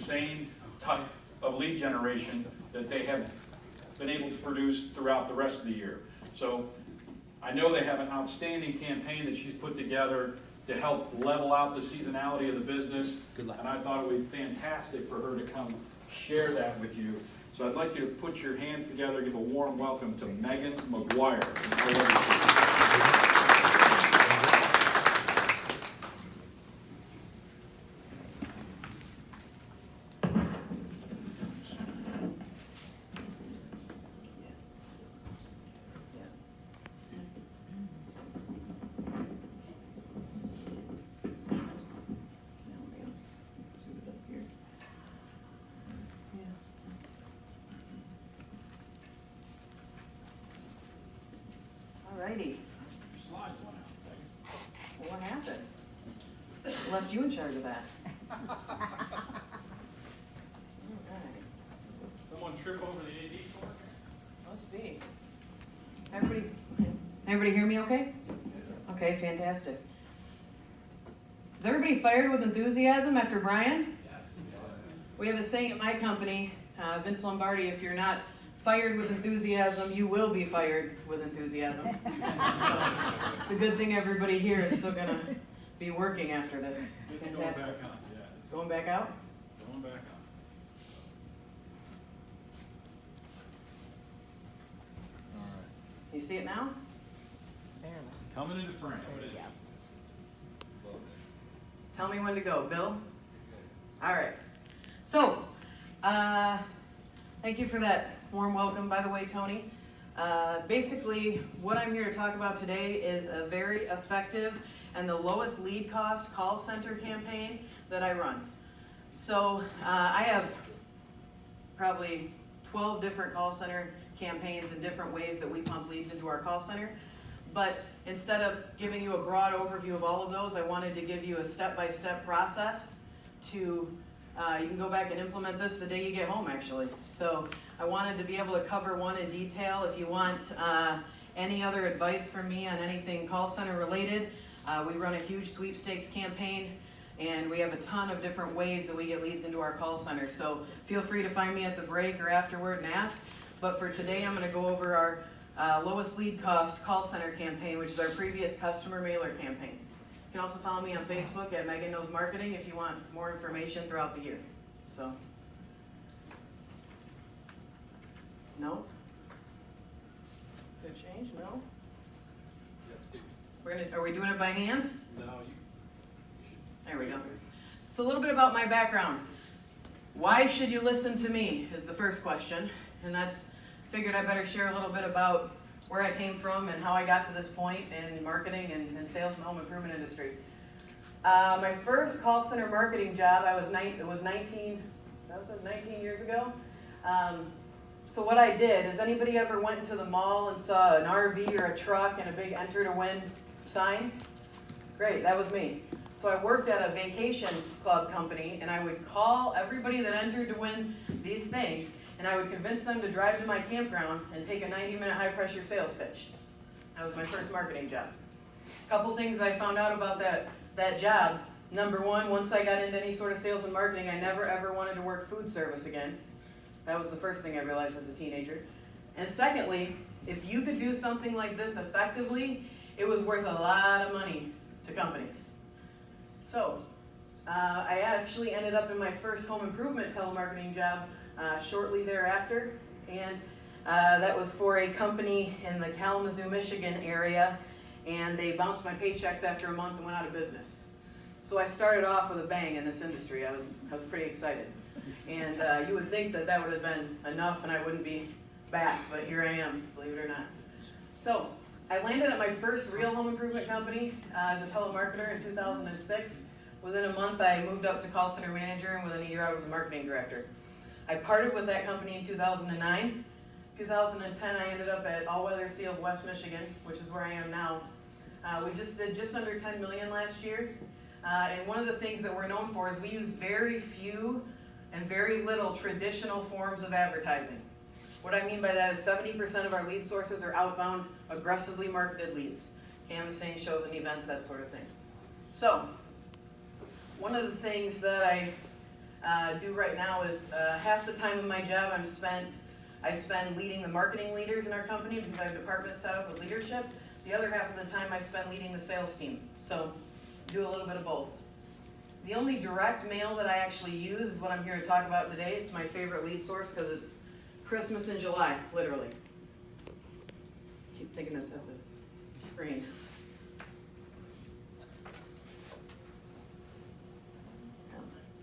same type of lead generation that they have been able to produce throughout the rest of the year. So I know they have an outstanding campaign that she's put together to help level out the seasonality of the business. And I thought it would be fantastic for her to come share that with you. So I'd like you to put your hands together, give a warm welcome to Megan McGuire. Alrighty. Your slides went out. Well, what happened? Left you in charge of that. Alright. Someone trip over the AD cord? Must be. Everybody hear me okay? Okay, fantastic. Is everybody fired with enthusiasm after Brian? Yes. We have a saying at my company, Vince Lombardi, if you're not fired with enthusiasm, you will be fired with enthusiasm. So it's a good thing everybody here is still going to be working after this. It's Fantastic. going back on, yeah. It's Going back out? going back on. All right. You see it now? Coming into frame. Tell me when to go, Bill. All right. So, thank you for that warm welcome, by the way, Tony. Basically, what I'm here to talk about today is a very effective and the lowest lead cost call center campaign that I run. So, I have probably 12 different call center campaigns in different ways that we pump leads into our call center. But instead of giving you a broad overview of all of those, I wanted to give you a step-by-step process to, you can go back and implement this the day you get home, actually. So I wanted to be able to cover one in detail. If you want any other advice from me on anything call center related, we run a huge sweepstakes campaign, and we have a ton of different ways that we get leads into our call center. So feel free to find me at the break or afterward and ask. But for today, I'm going to go over our lowest lead cost call center campaign, which is our previous customer mailer campaign. You can also follow me on Facebook at Megan Knows Marketing if you want more information throughout the year. So, no? Good change? No? Are we doing it by hand? No, There we go. So a little bit about my background. Why should you listen to me is the first question, and that's figured I better share a little bit about where I came from and how I got to this point in marketing and sales and home improvement industry. My first call center marketing job, it was 19 years ago. So what I did is, anybody ever went to the mall and saw an RV or a truck and a big enter to win sign? Great, that was me. So I worked at a vacation club company, and I would call everybody that entered to win these things, and I would convince them to drive to my campground and take a 90-minute high-pressure sales pitch. That was my first marketing job. A couple things I found out about that job. Number one, once I got into any sort of sales and marketing, I never ever wanted to work food service again. That was the first thing I realized as a teenager. And secondly, if you could do something like this effectively, it was worth a lot of money to companies. So, I actually ended up in my first home improvement telemarketing job shortly thereafter, and that was for a company in the Kalamazoo, Michigan area, and they bounced my paychecks after a month and went out of business. So I started off with a bang in this industry. I was pretty excited, and you would think that that would have been enough and I wouldn't be back, but here I am, believe it or not. So I landed at my first real home improvement company as a telemarketer in 2006. Within a month, I moved up to call center manager, and within a year, I was a marketing director. I parted with that company in 2009. 2010, I ended up at All Weather Seal of West Michigan, which is where I am now. We just did just under 10 million last year. And one of the things that we're known for is we use very few and very little traditional forms of advertising. What I mean by that is 70% of our lead sources are outbound, aggressively marketed leads. Canvassing, shows and events, that sort of thing. So, one of the things that I do right now is half the time of my job I spend leading the marketing leaders in our company because I have departments set up with leadership. The other half of the time I spend leading the sales team. So do a little bit of both. The only direct mail that I actually use is what I'm here to talk about today. It's my favorite lead source because it's Christmas in July, literally. Keep thinking that's at the screen.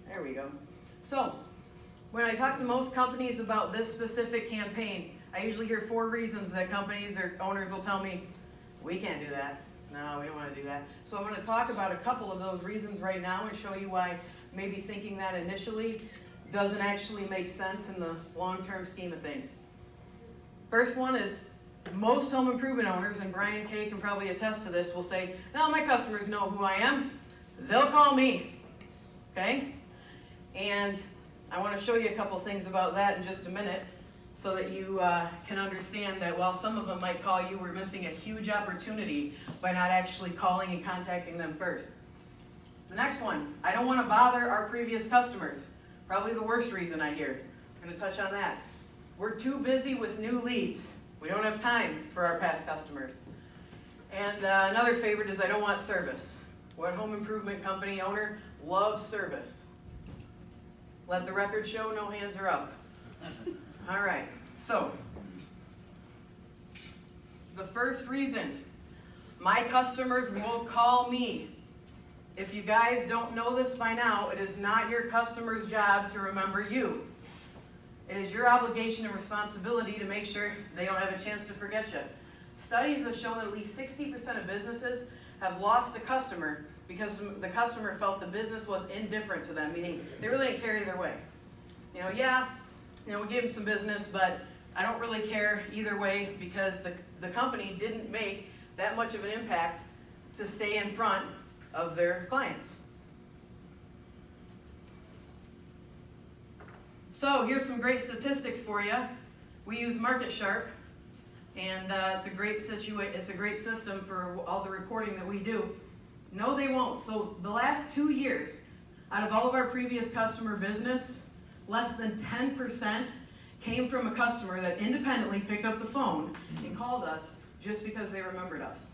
There we go. So, when I talk to most companies about this specific campaign, I usually hear 4 reasons that companies or owners will tell me, we can't do that. No, we don't want to do that. So I'm going to talk about a couple of those reasons right now and show you why maybe thinking that initially doesn't actually make sense in the long-term scheme of things. First one is most home improvement owners, and Brian Kay can probably attest to this, will say, no, my customers know who I am. They'll call me. Okay? And I want to show you a couple things about that in just a minute so that you can understand that while some of them might call you, we're missing a huge opportunity by not actually calling and contacting them first. The next one, I don't want to bother our previous customers. Probably the worst reason I hear. I'm going to touch on that. We're too busy with new leads. We don't have time for our past customers. And another favorite is I don't want service. What home improvement company owner loves service? Let the record show no hands are up. All right, so the first reason, my customers will call me. If you guys don't know this by now, it is not your customer's job to remember you. It is your obligation and responsibility to make sure they don't have a chance to forget you. Studies have shown that at least 60% of businesses have lost a customer because the customer felt the business was indifferent to them, meaning they really didn't care either way. We gave them some business, but I don't really care either way because the company didn't make that much of an impact to stay in front of their clients. So here's some great statistics for you. We use Market Sharp, and it's a great system for all the reporting that we do. No, they won't. So the last 2 years, out of all of our previous customer business, less than 10% came from a customer that independently picked up the phone and called us just because they remembered us.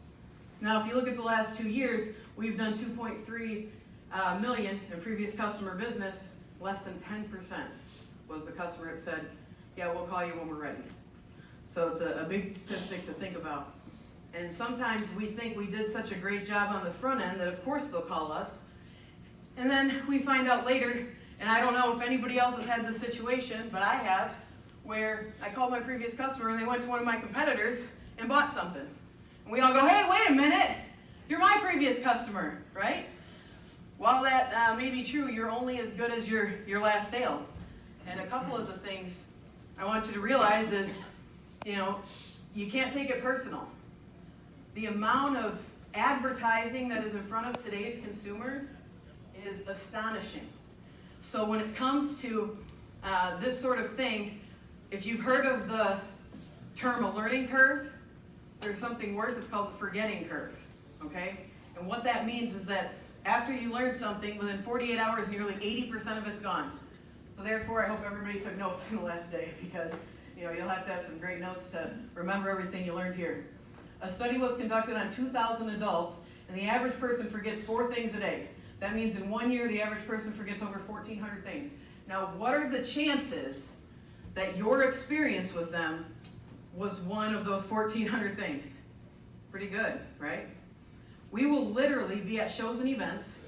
Now, if you look at the last 2 years, we've done 2.3 million in previous customer business. Less than 10% was the customer that said, yeah, we'll call you when we're ready. So it's a big statistic to think about. And sometimes we think we did such a great job on the front end that of course they'll call us. And then we find out later, and I don't know if anybody else has had this situation, but I have, where I called my previous customer and they went to one of my competitors and bought something. And we all go, hey, wait a minute, you're my previous customer, right? While that may be true, you're only as good as your last sale. And a couple of the things I want you to realize is, you can't take it personal. The amount of advertising that is in front of today's consumers is astonishing. So when it comes to this sort of thing, if you've heard of the term a learning curve, there's something worse. It's called the forgetting curve, okay? And what that means is that after you learn something, within 48 hours, nearly 80% of it's gone. So therefore, I hope everybody took notes in the last day because you'll have to have some great notes to remember everything you learned here. A study was conducted on 2,000 adults, and the average person forgets 4 things a day. That means in 1 year, the average person forgets over 1,400 things. Now, what are the chances that your experience with them was one of those 1,400 things? Pretty good, right? We will literally be at shows and events.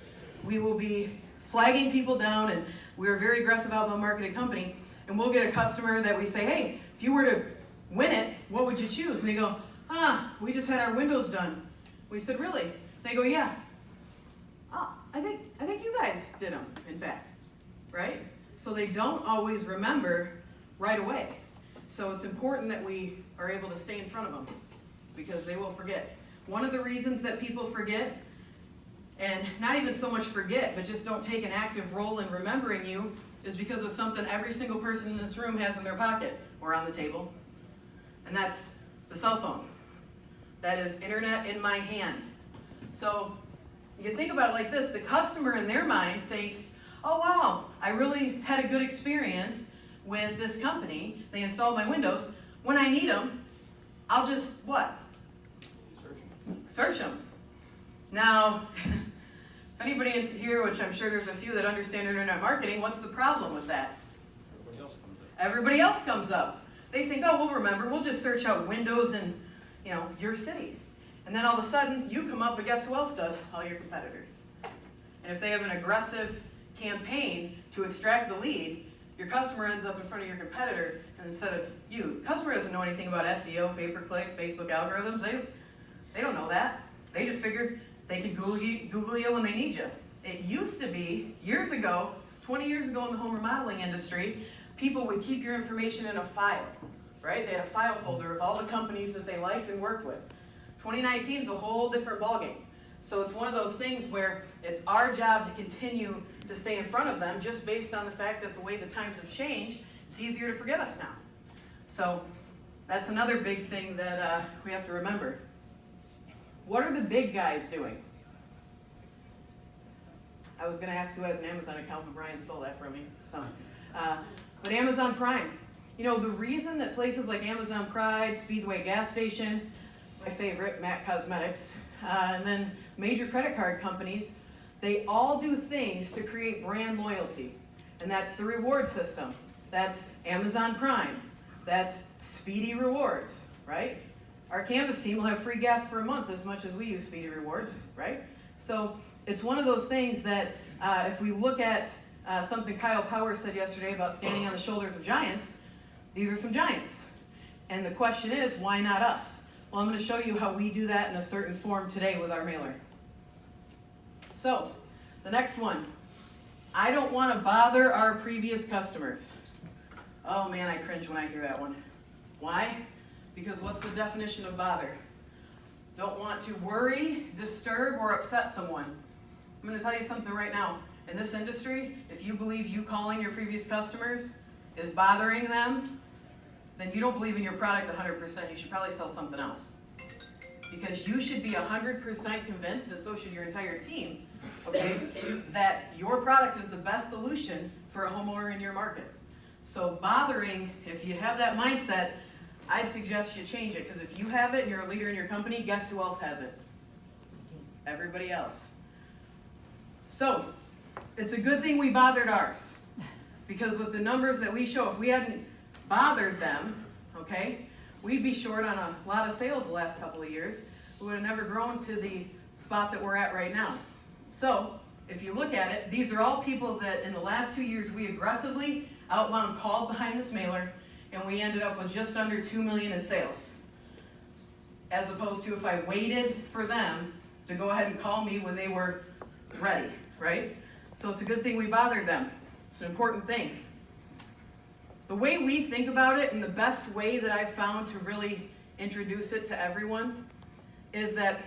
We will be flagging people down, and we're a very aggressive outbound marketing company, and we'll get a customer that we say, hey, if you were to win it, what would you choose? And they go, we just had our windows done. We said, really? They go, yeah. Oh, I think you guys did them, in fact, right? So they don't always remember right away. So it's important that we are able to stay in front of them because they will forget. One of the reasons that people forget, and not even so much forget, but just don't take an active role in remembering you, is because of something every single person in this room has in their pocket or on the table, and that's the cell phone. That is internet in my hand. So you think about it like this, the customer in their mind thinks, oh wow, I really had a good experience with this company. They installed my windows. When I need them, I'll just, what? Search them. Now, if anybody in here, which I'm sure there's a few that understand internet marketing, what's the problem with that? Everybody else comes up. They think, oh, we'll remember, we'll just search out windows in, your city. And then all of a sudden, you come up, but guess who else does? All your competitors. And if they have an aggressive campaign to extract the lead, your customer ends up in front of your competitor, and instead of you. The customer doesn't know anything about SEO, pay-per-click, Facebook algorithms. They don't know that. They just figure they can Google you when they need you. It used to be, years ago, 20 years ago in the home remodeling industry, people would keep your information in a file, right? They had a file folder of all the companies that they liked and worked with. 2019 is a whole different ballgame. So it's one of those things where it's our job to continue to stay in front of them just based on the fact that the way the times have changed, it's easier to forget us now. So that's another big thing that we have to remember. What are the big guys doing? I was going to ask who has an Amazon account, but Brian stole that from me. So, but Amazon Prime. The reason that places like Amazon Pride, Speedway gas station, my favorite, MAC Cosmetics, and then major credit card companies, they all do things to create brand loyalty. And that's the reward system. That's Amazon Prime. That's Speedy Rewards, right? Our Canvas team will have free gas for a month as much as we use Speedy Rewards, right? So it's one of those things that if we look at something Kyle Power said yesterday about standing on the shoulders of giants, these are some giants. And the question is, why not us? Well, I'm going to show you how we do that in a certain form today with our mailer. So, the next one. I don't want to bother our previous customers. Oh man, I cringe when I hear that one. Why? Because what's the definition of bother? Don't want to worry, disturb, or upset someone. I'm going to tell you something right now. In this industry, if you believe you calling your previous customers is bothering them, then you don't believe in your product 100%. You should probably sell something else. Because you should be 100% convinced, and so should your entire team, okay, that your product is the best solution for a homeowner in your market. So bothering, if you have that mindset, I'd suggest you change it, because if you have it and you're a leader in your company, guess who else has it? Everybody else. So, it's a good thing we bothered ours, because with the numbers that we show, if we hadn't bothered them, okay, we'd be short on a lot of sales the last couple of years. We would have never grown to the spot that we're at right now. So, if you look at it, these are all people that in the last 2 years we aggressively outbound called behind this mailer, and we ended up with just under $2 million in sales. As opposed to if I waited for them to go ahead and call me when they were ready, right? So it's a good thing we bothered them. It's an important thing. The way we think about it, and the best way that I've found to really introduce it to everyone, is that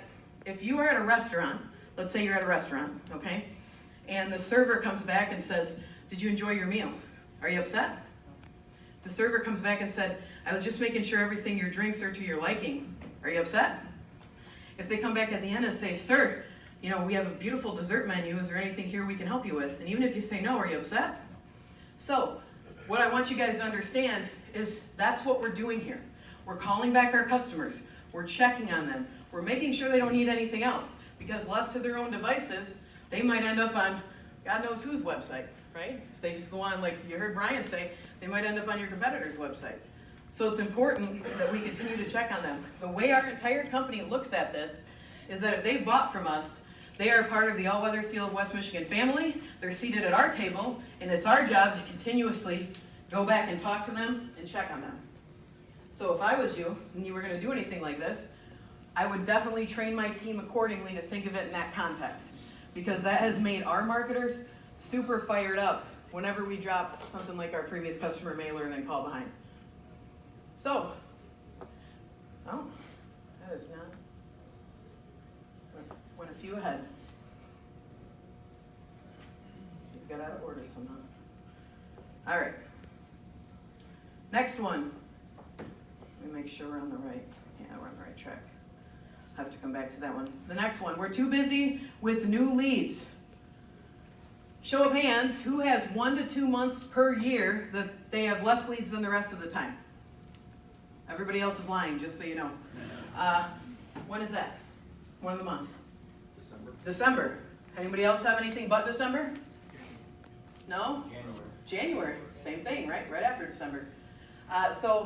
if you are at a restaurant, let's say you're at a restaurant, okay, and the server comes back and says, "Did you enjoy your meal? Are you upset?" The server comes back and said, "I was just making sure everything, your drinks are to your liking. Are you upset?" If they come back at the end and say, "Sir, we have a beautiful dessert menu. Is there anything here we can help you with?" And even if you say no, are you upset? So, what I want you guys to understand is that's what we're doing here. We're calling back our customers. We're checking on them. We're making sure they don't need anything else. Because left to their own devices, they might end up on God knows whose website, right? If they just go on, like you heard Brian say, they might end up on your competitor's website. So it's important that we continue to check on them. The way our entire company looks at this is that if they bought from us, they are part of the All-Weather Seal of West Michigan family. They're seated at our table, and it's our job to continuously go back and talk to them and check on them. So if I was you, and you were going to do anything like this, I would definitely train my team accordingly to think of it in that context, because that has made our marketers super fired up whenever we drop something like our previous customer mailer and then call behind. So, oh, that is not, went a few ahead. He's got out of order somehow. All right. Next one. Let me make sure we're on the right, we're on the right track. I have to come back to that one. The next one, we're too busy with new leads. Show of hands, who has 1 to 2 months per year that they have less leads than the rest of the time? Everybody else is lying, just so you know. When is that? One of the months? December. Anybody else have anything but December? No? January. Same thing, right? Right after December. So